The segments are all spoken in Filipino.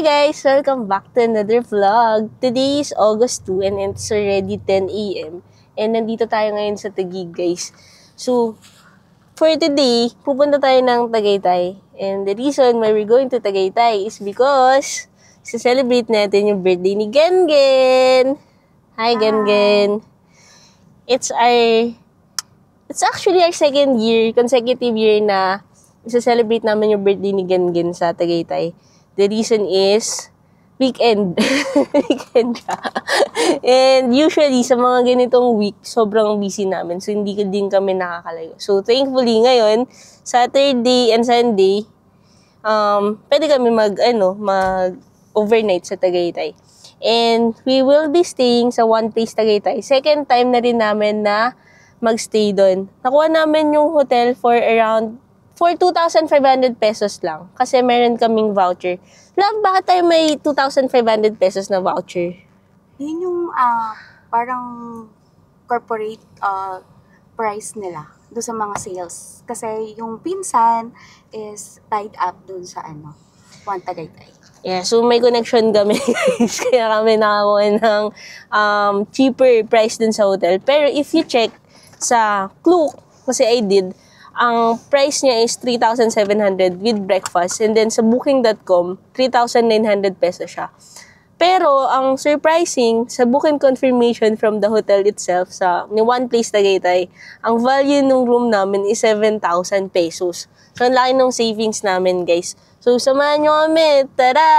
Hi guys! Welcome back to another vlog. Today is August 2 and it's already 10 a.m. And nandito tayo ngayon sa Taguig guys. So, for today, pupunta tayo ng Tagaytay. And the reason why we're going to Tagaytay is because celebrate natin yung birthday ni Gengen! Hi Gengen! It's actually our consecutive year na celebrate namin yung birthday ni Gengen sa Tagaytay. The reason is, weekend. Weekend siya. And usually, sa mga ganitong week, sobrang busy namin. So, hindi din kami nakakalayo. So, thankfully, ngayon, Saturday and Sunday, pwede kami mag-overnight sa Tagaytay. And we will be staying sa one place Tagaytay. Second time na rin namin na magstay doon. Nakuha namin yung hotel for 2,500 pesos lang. Kasi meron kaming voucher. Love, bakit tayo may 2,500 pesos na voucher? Yun yung parang corporate price nila doon sa mga sales. Kasi yung pinsan is tied up doon sa One Tagaytay. Yeah, so may connection kami guys. Kaya kami nakakuha ng cheaper price dun sa hotel. Pero if you check sa Klook, kasi I did, ang price niya is 3,700 with breakfast. And then sa booking.com, 3,900 pesos siya. Pero ang surprising, sa booking confirmation from the hotel itself, sa One Place Tagaytay, ang value ng room namin is 7,000 pesos. So ang laki ng savings namin guys. So samahan nyo kami. Tara!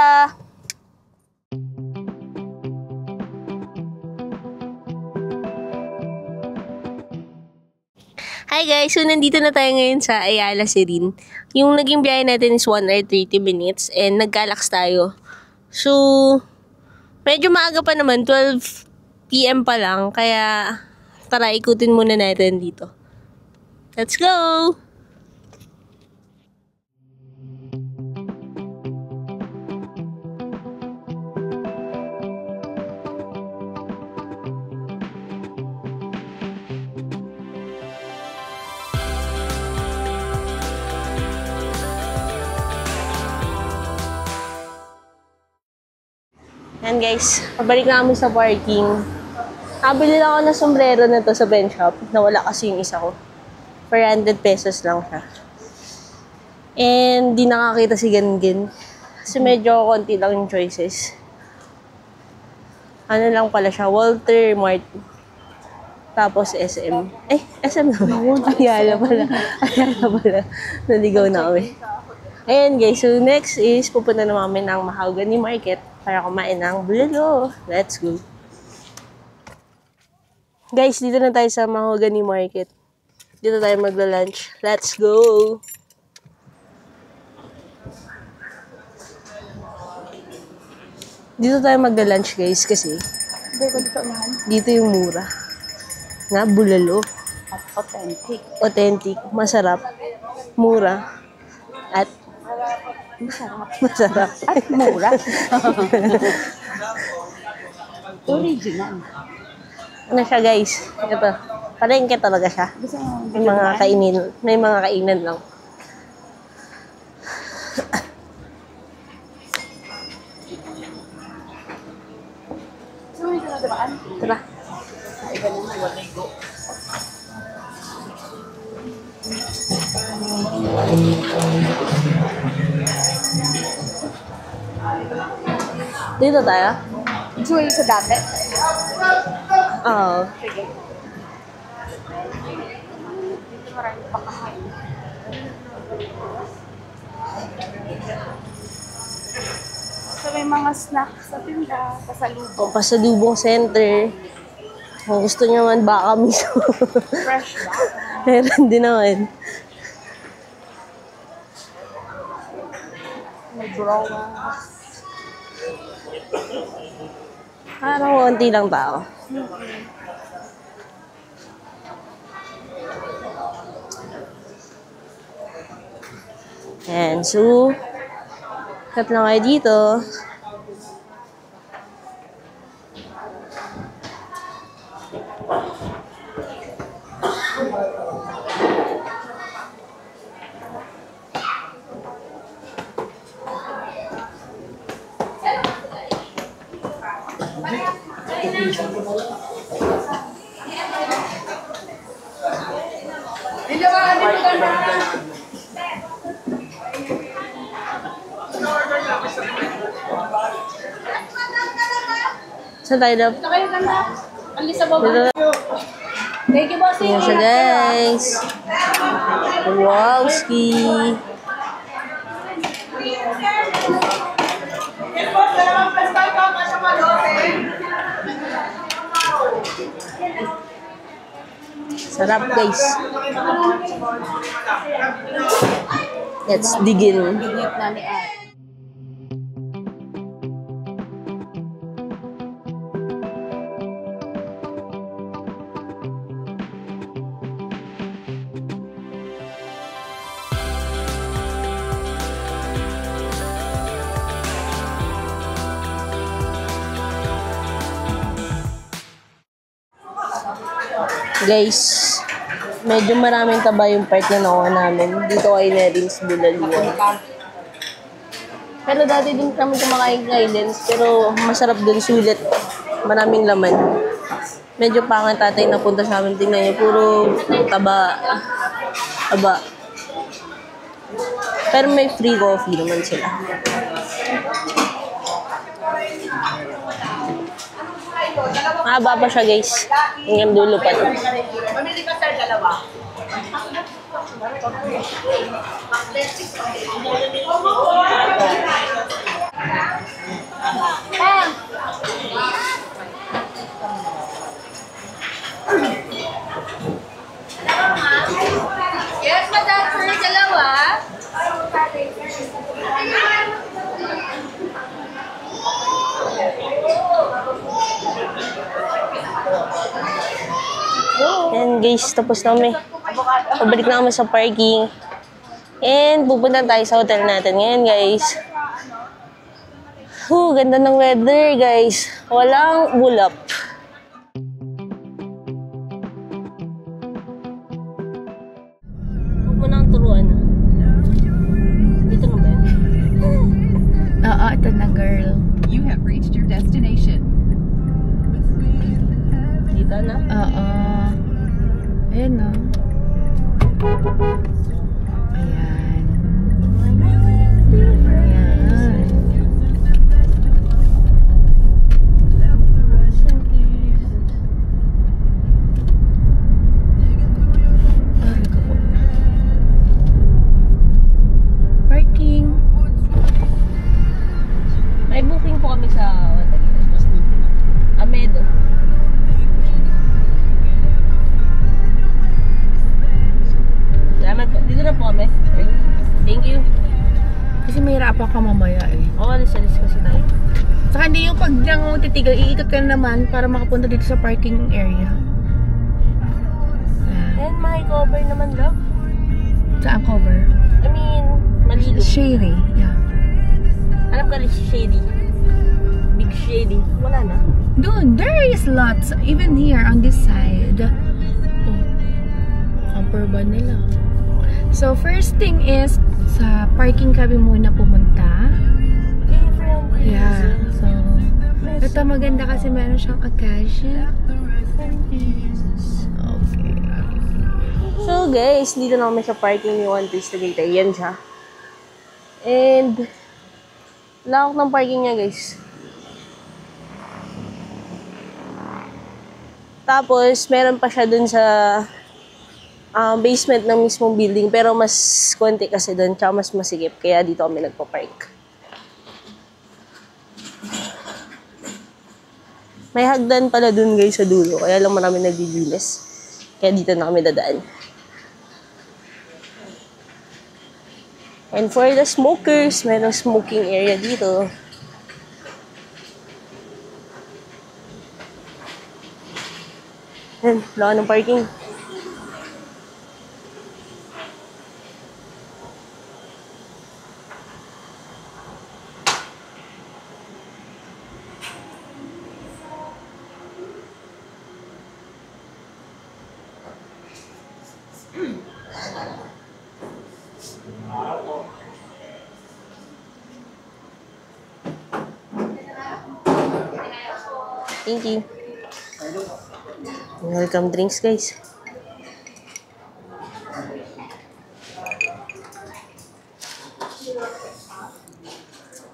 Hi guys! So, nandito na tayo ngayon sa Ayala Serene. Yung naging biyahe natin is 1 hour 30 minutes and nag-Galax tayo. So, medyo maaga pa naman, 12 p.m. pa lang. Kaya, tara, ikutin muna natin dito. Let's go! Yan guys, pabalik na kami sa parking. Nabili lang ako ng sombrero na to sa bench shop. Nawala kasi yung isa ko. 400 pesos lang siya. And di nakakita si Gengen. Kasi medyo konti lang yung choices. Ano lang pala siya, Walter Mart. Tapos SM. SM naman. Ayala pala. Naligaw na kami. Ayan guys, so next is pupunta na namin ng Mahogany Market para kumain ng bulalo. Let's go. Guys, dito na tayo sa Mahogany Market. Dito tayo magla-lunch. Let's go! Dito tayo magla-lunch guys kasi dito yung mura. Nga, bulalo. Authentic. Authentic. Masarap. Mura. At masarap. At mura. Original. Ano siya guys? Ito. Palengke talaga siya. May mga kainan lang. Tara. Dito tayo? Joy sa dati. Oo. Sige. Dito marami pakahain. So may mga snacks sa tinda, pasalubong. Pasalubong center. Kung gusto nyo man baka miso. Fresh ba? Meron din naman. May browas. Parang konti lang tao. Ayan, so cut lang kayo dito. Saan tayo na? Thank you, boss. Ayan siya, guys. Wow, ski. Sarap, guys. Let's dig in. Guys, medyo maraming taba yung part na nakuha namin. Dito kay Nerins Bulaluan. Pero dati din kami kumakain guidance, pero masarap din, sulit. Maraming laman. Medyo pangit tatay na punta sa amin. Tingnan niyo, puro taba. Aba. Pero may free coffee naman sila. Mahaba pa siya, guys. Hanggang dulo pa ito. Mamili ka sir, dalawa. Yes, madam, sir, dalawa. And guys, tapos na kami. Pabalik na kami sa parking. And pupunta tayo sa hotel natin ngayon, guys. Ganda ng weather, guys. Walang ulap. Huwag mo nang turuan. Dito na ba yan? Oo, ito na, girl. You have reached your destination. Dito na? Oo. Ayan, no? Ayan. Ayan. Parking. May booking po kami sa Amedo. Salamat po. Dito na po kami. Thank you. Kasi mahirapan ka mamaya eh. Oo, alis kasi tayo. Saka hindi yung pag nang titigal, iikot ka na naman para makapunta dito sa parking area. And may cover naman, love. Saan cover? I mean, malilo. Shady. Yeah. Alam ka rin si Shady. Big Shady. Wala na. Dude, there is lots. Even here on this side. Oh. Camper van nila. So, first thing is, sa parking kami muna pumunta. Yeah. So, ito maganda kasi meron siyang acacia. Okay. So guys, dito na kami sa parking ni One Piece Tagaytay. Yan siya. And, lawak ng parking niya, guys. Tapos, meron pa siya dun sa basement ng mismong building. Pero mas konti kasi dun, tsaka mas masigip. Kaya dito kami nagpa-park. May hagdan pala dun, guys, sa dulo. Kaya lang marami naglilinis. Kaya dito na kami dadaan. And for the smokers, mayroong smoking area dito. And wala ng parking. Thank you. Welcome drinks, guys.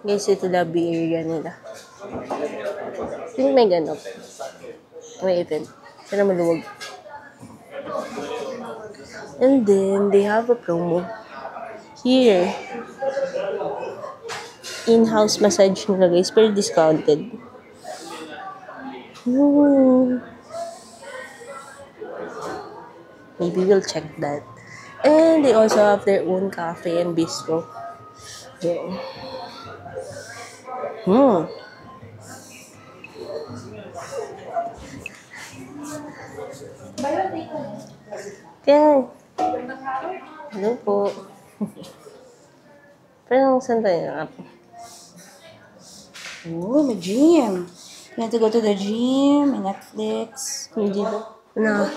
Guys, ito lobby area nila. Think may ganap. May event. Sana maluwag. And then, they have a promo. Here. In-house massage nila, guys. Pero discounted. Ooh. Maybe we'll check that. And they also have their own cafe and bistro. Yeah. Kaya, hello po. Pero saan tayo? Oh, may gym. You have to go to the gym, may Netflix. Hindi ba? No.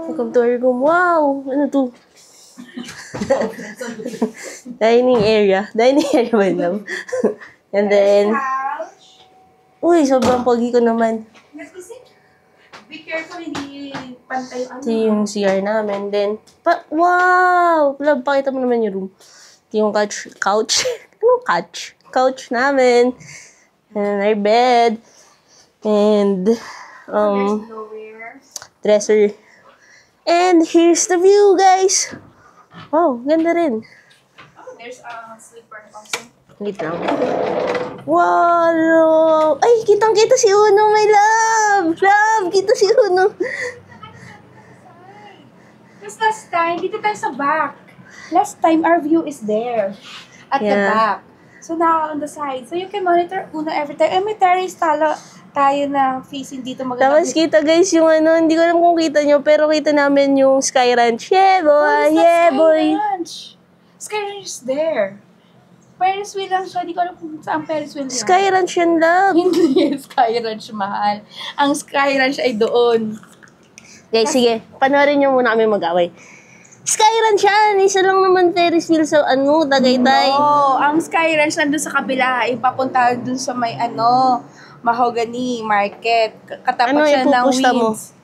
Welcome to our room. Wow! Ano to? Dining area. Dining area ba yun? And then, uy, sobrang pogi ko naman. Be careful, hindi pantay ang Ito yung CR namin. Then, wow! Love, pakita mo naman yung room. Ito yung couch. Anong couch? Couch namin. And our bed. And, dresser. And here's the view, guys. Wow, ganda rin. Oh, there's a sleeper also. Wait lang. Wow! Ay, kitang-kita si Uno, my love! Love, kita si Uno. Because last time, dito tayo sa back. Last time, our view is there. At the back. So now on the side. So you can monitor Uno every time. And may terrace tayo na facing dito maganda. Tapos kita guys yung ano, hindi ko alam kung kita nyo, pero kita namin yung Sky Ranch. Yeah boy! Yeah boy! Sky Ranch is there. Ferris wheel lang siya. Hindi ko alam kung saan Ferris wheel yan. Sky Ranch yan, love. Hindi Sky Ranch, mahal. Ang Sky Ranch ay doon. Guys, sige. Panoorin nyo muna kami mag-away. Sky Ranch yan! Isa lang naman Ferris wheel sa Tagaytay. No, ang Sky Ranch nandun sa kabila. Ipapunta dun sa may Mahogany Market. Katapat siya ng ipupusta mo? Weeds.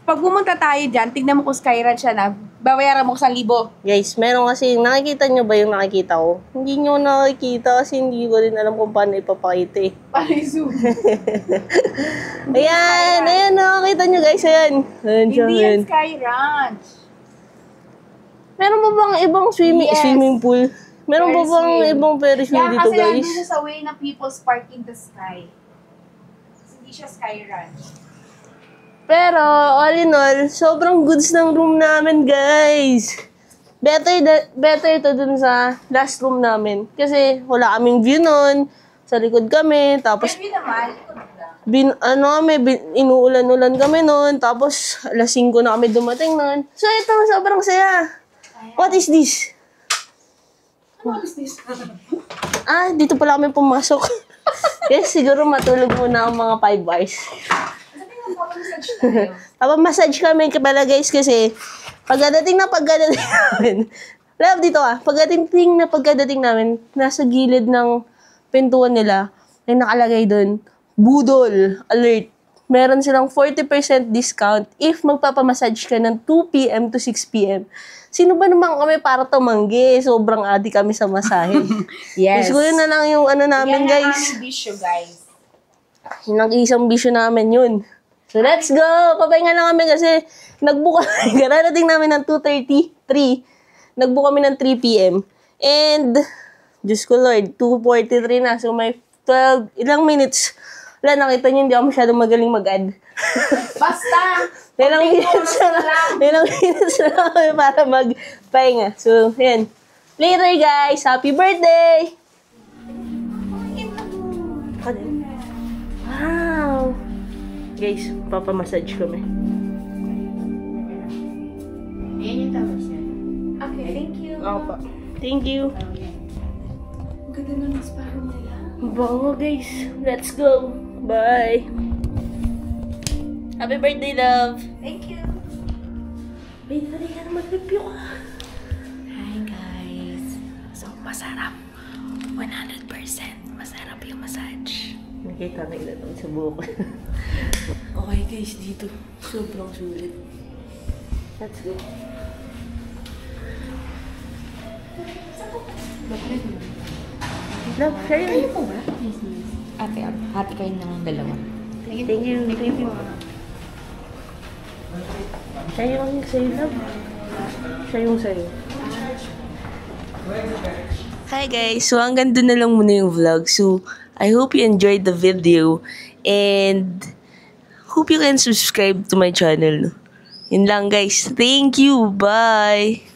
Pag pumunta tayo dyan, tignan mo kung Sky Ranch yan babayaran mo ko 1,000. Guys, meron kasi, nakikita nyo ba yung nakikita ko? Hindi nyo nakikita kasi hindi ko rin alam kung paano ipapakita eh. Paano zoom? Ayan, nakikita nyo guys, ayan. Hindi yan Sky Ranch. Meron ba bang ibang swimming pool? Meron ba bang ibang Ferris wheel dito kasi guys? nandun sa way na people's park in the sky. Hindi siya Sky Ranch. Pero, all in all, sobrang goods ng room namin, guys. Better ito dun sa last room namin. Kasi wala kaming view nun. Sa likod kami. Tapos, inuulan-ulan kami nun. Tapos, alas 5 na kami dumating nun. So, ito, sobrang saya. What is this? What is this? Dito pala kami pumasok. Yes, siguro matulog muna ang mga 5 hours. Massage kami pala guys kasi pagdating namin love dito pagdating namin nasa gilid ng pintuan nila ay nakalagay doon budol alert, meron silang 40% discount if magpapamassage ka ng 2 p.m. to 6 p.m. Sino ba naman kami para tumanggi? Sobrang adi kami sa masahe. Yes. Siguro na lang yung namin guys. Yung isang bisyo namin yun. So, let's go! Papahinga na kami kasi nag-book kami. Kararating namin ng 2:33. Nag-book kami ng 3 p.m. And, Diyos ko Lord, 2:43 na. So, may 12, ilang minutes. Wala, nakita niyo, hindi ako masyadong magaling mag-add. Basta! Ilang minutes na kami para magpahinga. So, yan. Later, guys! Happy birthday! Wow! Guys, papamassage kami. Ayan yung tapos yan. Okay, thank you. Thank you. Okay. ganda ng sparrow nila. Bango guys. Let's go. Bye. Happy birthday, love. Thank you. Wait, dali ka na mag-review ka. Hi guys. So, masarap. 100% masarap yung massage. Nakita na ilan sa buhok. Okay guys, dito. Sobrang sulit. Let's go. Love, share Kayo po ba? Yes, miss. Ate, hati kayo ng dalawa. Thank you. Thank you. Siya yung sa'yo, love. Siya yung sa'yo. Hi guys! So hanggang doon na lang muna yung vlog. So, I hope you enjoyed the video. And, hope you can subscribe to my channel. Yun lang guys. Thank you! Bye!